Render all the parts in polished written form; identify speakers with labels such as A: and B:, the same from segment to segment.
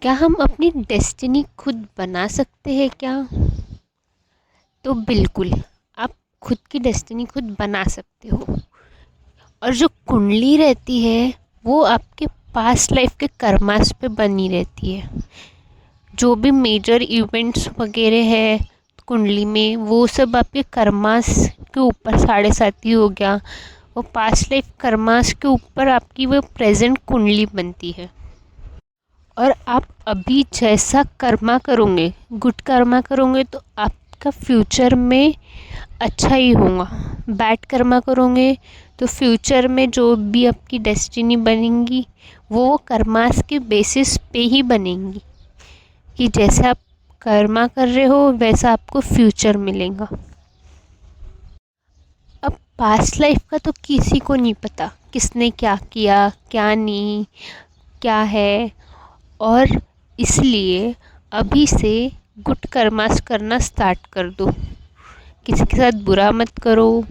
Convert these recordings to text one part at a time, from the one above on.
A: क्या हम अपनी डेस्टिनी खुद बना सकते हैं क्या? तो बिल्कुल, आप खुद की डेस्टिनी खुद बना सकते हो। और जो कुंडली रहती है वो आपके पास्ट लाइफ के कर्मास पे बनी रहती है। जो भी मेजर इवेंट्स वगैरह है कुंडली में, वो सब आपके कर्मास के ऊपर, साढ़े साती हो गया, वो पास्ट लाइफ कर्मास के ऊपर आपकी वो प्रेजेंट कुंडली बनती है। और आप अभी जैसा कर्मा करोगे, गुड कर्मा करोगे, तो आपका फ्यूचर में अच्छा ही होगा। बैड कर्मा करोगे तो फ्यूचर में जो भी आपकी डेस्टिनी बनेंगी वो कर्मास के बेसिस पे ही बनेंगी, कि जैसा आप कर्मा कर रहे हो वैसा आपको फ्यूचर मिलेगा। अब पास्ट लाइफ का तो किसी को नहीं पता, किसने क्या किया क्या नहीं, क्या है। और इसलिए अभी से गुड कर्मास करना स्टार्ट कर दो। किसी के साथ बुरा मत करो,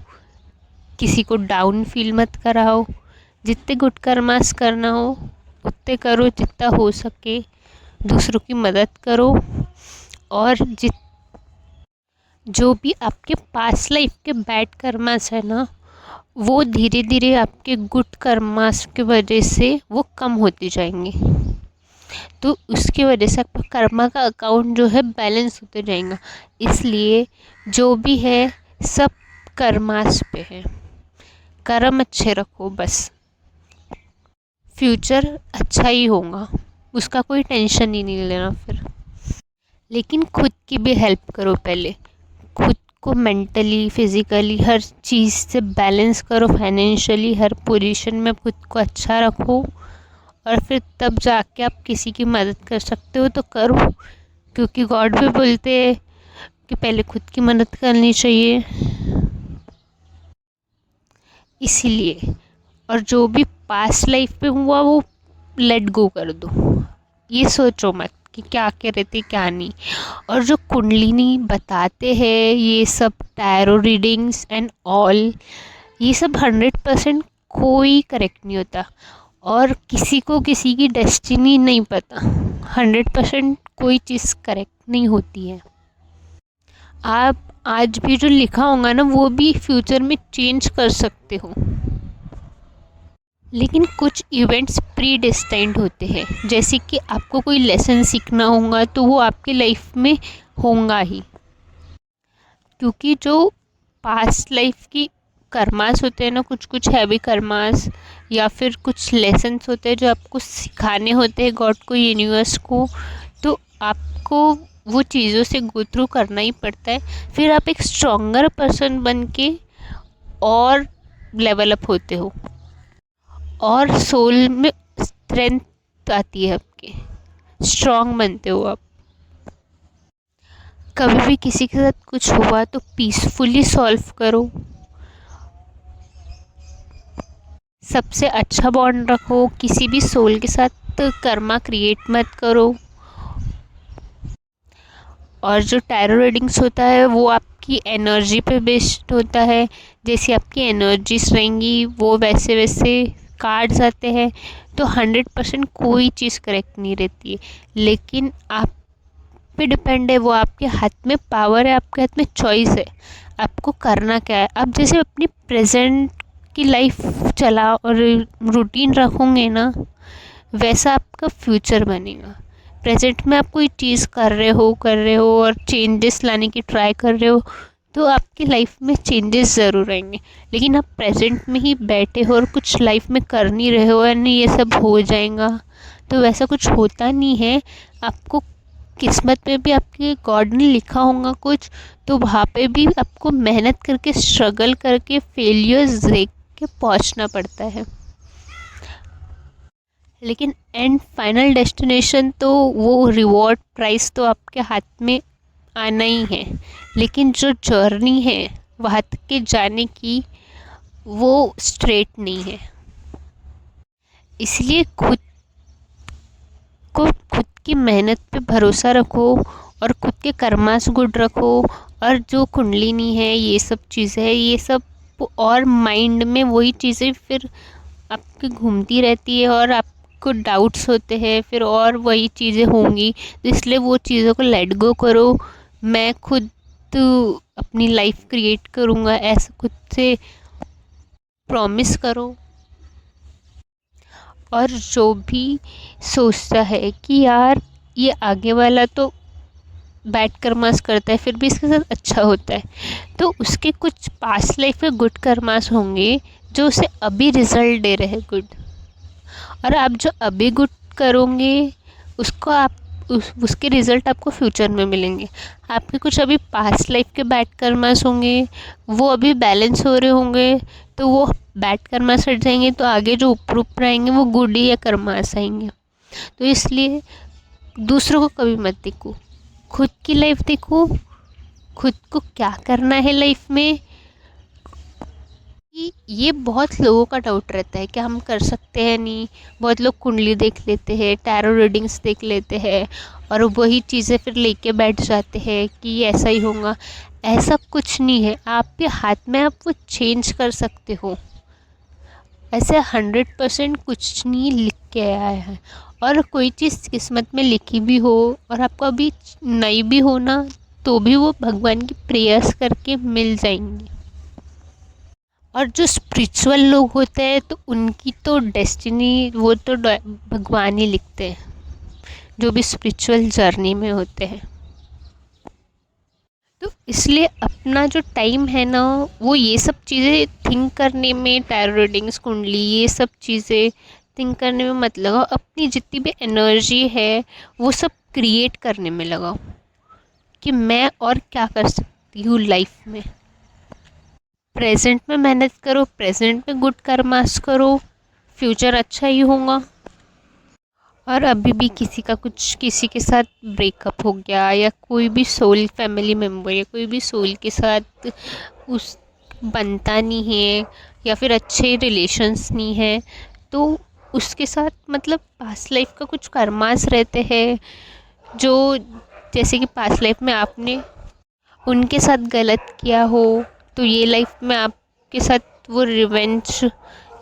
A: किसी को डाउन फील मत कराओ। जितने गुड कर्मास करना हो उतने करो, जितना हो सके दूसरों की मदद करो। और जो भी आपके पास्ट लाइफ के बैड कर्मास है ना, वो धीरे धीरे आपके गुड कर्मास की वजह से वो कम होते जाएंगे। तो उसकी वजह से आपका कर्मा का अकाउंट जो है बैलेंस होते जाएगा। इसलिए जो भी है सब कर्मास पे है। कर्म अच्छे रखो बस, फ्यूचर अच्छा ही होगा, उसका कोई टेंशन ही नहीं लेना फिर। लेकिन खुद की भी हेल्प करो पहले। खुद को मेंटली, फिज़िकली, हर चीज़ से बैलेंस करो। फाइनेंशियली हर पोजीशन में खुद को अच्छा रखो, और फिर तब जाके आप किसी की मदद कर सकते हो तो करो। क्योंकि गॉड भी बोलते हैं कि पहले खुद की मदद करनी चाहिए। इसीलिए, और जो भी पास्ट लाइफ पे हुआ वो लेट गो कर दो। ये सोचो मत कि क्या कर रहे थे क्या नहीं। और जो कुंडलिनी बताते हैं ये सब टैरो रीडिंग्स एंड ऑल, ये सब 100% कोई करेक्ट नहीं होता। और किसी को किसी की डेस्टिनी नहीं पता। 100% कोई चीज़ करेक्ट नहीं होती है। आप आज भी जो लिखा होगा ना वो भी फ्यूचर में चेंज कर सकते हो। लेकिन कुछ इवेंट्स प्री डेस्टाइंड होते हैं, जैसे कि आपको कोई लेसन सीखना होगा तो वो आपकी लाइफ में होगा ही। क्योंकि जो पास्ट लाइफ की कर्मास होते हैं ना, कुछ कुछ हैवी कर्मास, या फिर कुछ लेसन्स होते हैं जो आपको सिखाने होते हैं गॉड को, यूनिवर्स को, तो आपको वो चीज़ों से गो थ्रू करना ही पड़ता है। फिर आप एक स्ट्रॉन्गर पर्सन बन के और लेवल अप होते हो, और सोल में स्ट्रेंथ आती है आपके, स्ट्रॉन्ग बनते हो आप। कभी भी किसी के साथ कुछ हुआ तो पीसफुली सॉल्व करो। सबसे अच्छा बॉन्ड रखो, किसी भी सोल के साथ कर्मा क्रिएट मत करो। और जो टैरो रीडिंग्स होता है वो आपकी एनर्जी पे बेस्ड होता है। जैसी आपकी एनर्जीज रहेंगी वो वैसे वैसे कार्ड्स आते हैं। तो 100% कोई चीज़ करेक्ट नहीं रहती है, लेकिन आप पे डिपेंड है। वो आपके हाथ में पावर है, आपके हाथ में चॉइस है, आपको करना क्या है। आप जैसे अपनी प्रेजेंट की लाइफ चला और रूटीन रखोगे ना, वैसा आपका फ्यूचर बनेगा। प्रेजेंट में आप कोई चीज़ कर रहे हो और चेंजेस लाने की ट्राई कर रहे हो, तो आपकी लाइफ में चेंजेस ज़रूर आएंगे। लेकिन आप प्रेजेंट में ही बैठे हो और कुछ लाइफ में कर नहीं रहे हो और नहीं ये सब हो जाएगा, तो वैसा कुछ होता नहीं है। आपको किस्मत में भी आपके गॉड ने लिखा होगा कुछ, तो वहाँ पे भी आपको मेहनत करके, स्ट्रगल करके, फेलियर्स देख के पहुँचना पड़ता है। लेकिन एंड फाइनल डेस्टिनेशन तो वो रिवॉर्ड प्राइस तो आपके हाथ में आना ही है। लेकिन जो जर्नी है वहाँ तक के जाने की, वो स्ट्रेट नहीं है। इसलिए खुद की मेहनत पे भरोसा रखो, और खुद के कर्मास गुड रखो। और जो कुंडलिनी है, ये सब चीज़ें है, ये सब, और माइंड में वही चीज़ें फिर आपकी घूमती रहती है और आप को डाउट्स होते हैं, फिर और वही चीज़ें होंगी, तो इसलिए वो चीज़ों को लेट गो करो। मैं खुद अपनी लाइफ क्रिएट करूँगा, ऐसा खुद से प्रॉमिस करो। और जो भी सोचता है कि यार ये आगे वाला तो बैड कर्मास करता है फिर भी इसके साथ अच्छा होता है, तो उसके कुछ पास्ट लाइफ में गुड कर्मास होंगे जो उसे अभी रिजल्ट दे रहे हैं गुड। और आप जो अभी गुड करोगे उसको आप उसके रिज़ल्ट आपको फ्यूचर में मिलेंगे। आपके कुछ अभी पास्ट लाइफ के बैड कर्मास होंगे, वो अभी बैलेंस हो रहे होंगे, तो वो बैड कर्मास हट जाएंगे, तो आगे जो ऊपर ऊपर आएंगे वो गुड या कर्मास आएंगे। तो इसलिए दूसरों को कभी मत देखो, खुद की लाइफ देखो, खुद को क्या करना है लाइफ में। कि ये बहुत लोगों का डाउट रहता है कि हम कर सकते हैं नहीं। बहुत लोग कुंडली देख लेते हैं, टैरो रीडिंग्स देख लेते हैं और वही चीज़ें फिर लेके बैठ जाते हैं कि ऐसा ही होगा। ऐसा कुछ नहीं है, आपके हाथ में आप वो चेंज कर सकते हो। ऐसे 100% कुछ नहीं लिख के आया है। और कोई चीज़ किस्मत में लिखी भी हो और आपको अभी नहीं भी हो ना, तो भी वो भगवान की प्रेयर्स करके मिल जाएंगी। और जो स्पिरिचुअल लोग होते हैं तो उनकी तो डेस्टिनी वो तो भगवान ही लिखते हैं, जो भी स्पिरिचुअल जर्नी में होते हैं। तो इसलिए अपना जो टाइम है ना, वो ये सब चीज़ें थिंक करने में, टैरो रीडिंग्स, कुंडली, ये सब चीज़ें थिंक करने में मत लगाओ। अपनी जितनी भी एनर्जी है वो सब क्रिएट करने में लगाओ कि मैं और क्या कर सकती हूँ लाइफ में। प्रेजेंट में मेहनत करो, प्रेजेंट में गुड कर्मास करो, फ्यूचर अच्छा ही होगा। और अभी भी किसी के साथ ब्रेकअप हो गया या कोई भी सोल फैमिली मेम्बर या कोई भी सोल के साथ उस बनता नहीं है या फिर अच्छे रिलेशंस नहीं है, तो उसके साथ मतलब पास्ट लाइफ का कुछ कर्मास रहते हैं, जो जैसे कि पास्ट लाइफ में आपने उनके साथ गलत किया हो, तो ये लाइफ में आपके साथ वो रिवेंज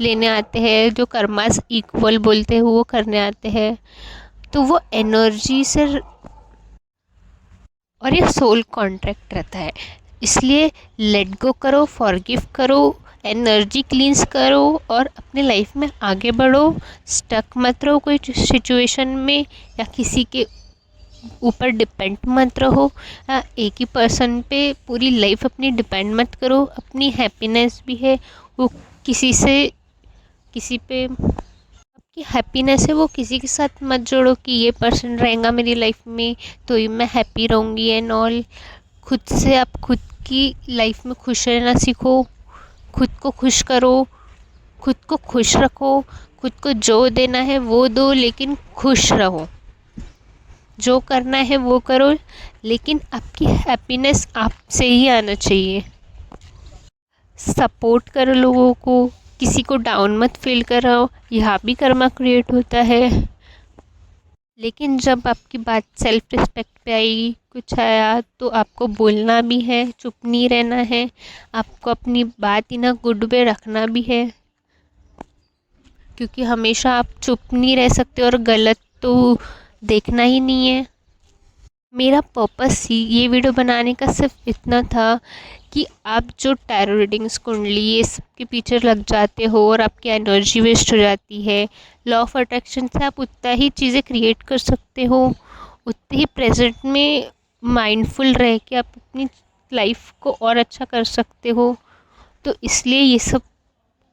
A: लेने आते हैं, जो कर्मास इक्वल बोलते हैं वो करने आते हैं। तो वो एनर्जी से, और ये सोल कॉन्ट्रैक्ट रहता है, इसलिए लेट गो करो, फॉरगिव करो, एनर्जी क्लींस करो और अपने लाइफ में आगे बढ़ो। स्टक मत रहो कोई सिचुएशन में या किसी के ऊपर डिपेंड मत रहो। एक ही पर्सन पे पूरी लाइफ अपनी डिपेंड मत करो। अपनी हैप्पीनेस भी है वो किसी पे आपकी हैप्पीनेस है वो किसी के साथ मत जोड़ो कि ये पर्सन रहेगा मेरी लाइफ में तो ही मैं हैप्पी रहूँगी एंड ऑल। खुद से आप खुद की लाइफ में खुश रहना सीखो, खुद को खुश करो, खुद को खुश रखो, खुद को जो देना है वो दो, लेकिन खुश रहो। जो करना है वो करो, लेकिन आपकी हैप्पीनेस आपसे ही आना चाहिए। सपोर्ट करो लोगों को, किसी को डाउन मत फील कराओ, यहाँ भी कर्मा क्रिएट होता है। लेकिन जब आपकी बात सेल्फ रिस्पेक्ट पे आएगी, कुछ आया, तो आपको बोलना भी है, चुप नहीं रहना है। आपको अपनी बात इन अ गुड वे रखना भी है, क्योंकि हमेशा आप चुप नहीं रह सकते और गलत तो देखना ही नहीं है। मेरा पर्पस ही ये वीडियो बनाने का सिर्फ इतना था कि आप जो टैरो रीडिंग्स, कुंडली, ये सब के पीछे लग जाते हो और आपकी एनर्जी वेस्ट हो जाती है। लॉ ऑफ अट्रैक्शन से आप उतना ही चीज़ें क्रिएट कर सकते हो, उतने ही प्रेजेंट में माइंडफुल रह के आप अपनी लाइफ को और अच्छा कर सकते हो। तो इसलिए ये सब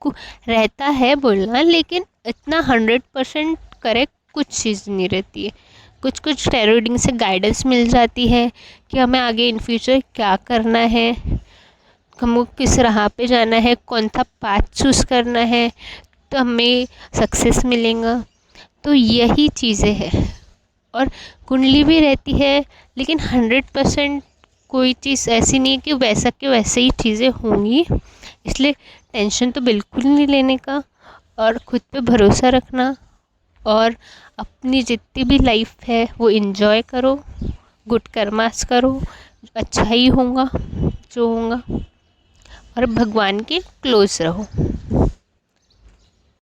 A: को रहता है बोलना, लेकिन इतना 100% करेक्ट कुछ चीज़ नहीं रहती है। कुछ कुछ टैरो रीडिंग से गाइडेंस मिल जाती है कि हमें आगे इन फ्यूचर क्या करना है, हमको किस राह पे जाना है, कौन सा पाथ चूज़ करना है, तो हमें सक्सेस मिलेगा। तो यही चीज़ें हैं। और कुंडली भी रहती है, लेकिन 100% कोई चीज़ ऐसी नहीं है कि वैसा के वैसे ही चीज़ें होंगी। इसलिए टेंशन तो बिल्कुल नहीं लेने का और खुद पे भरोसा रखना और अपनी जितनी भी लाइफ है वो इन्जॉय करो, गुड कर्मास करो, अच्छा ही होगा जो होगा, और भगवान के क्लोज रहो।